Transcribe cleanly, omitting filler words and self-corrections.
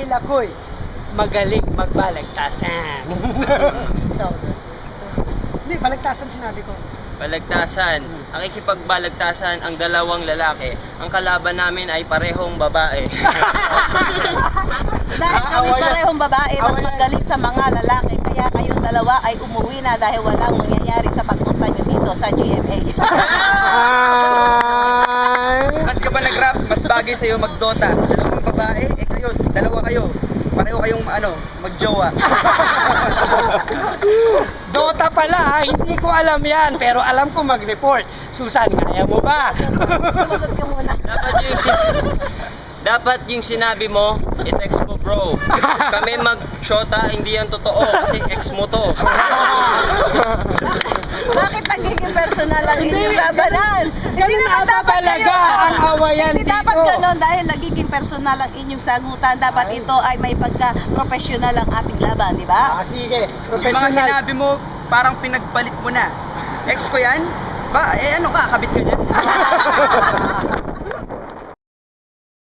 dahil ako'y magaling magbalagtasan. Hindi, balagtasan sinabi ko. Balagtasan. Ang ikipagbalagtasan ang dalawang lalaki. Ang kalaban namin ay parehong babae. Dahil kami parehong babae, mas magaling sa mga lalaki. Kaya kayong dalawa ay umuwi na dahil walang mangyayari sa pagpunta nyo dito sa GMA. Ba't ka ba nag-rap? Mas bagay sa'yo mag-Dota. Dalawang babae, kayo, dalawa kayo. Pareho kayong mag-jowa. Dota pala, hindi ko alam yan, pero alam ko mag-report. Susan, kaya mo ba? Sumagot ka muna. Dapat yung sinabi mo, i-text mo bro. Kami mag-shota, hindi yan totoo kasi ex mo to. Bakit nagiging personal ang inyong labanan? Ganun ata talaga ang awayan Hindi dito. dapat ganon dahil nagiging personal ang inyong sagutan. Dapat ito ay may pagka-professional ang ating laban, di ba? Sige, Yung mga professional. sinabi mo, parang pinagpalit mo na. Ex ko yan? Ba, ano ka, kabit ka niya?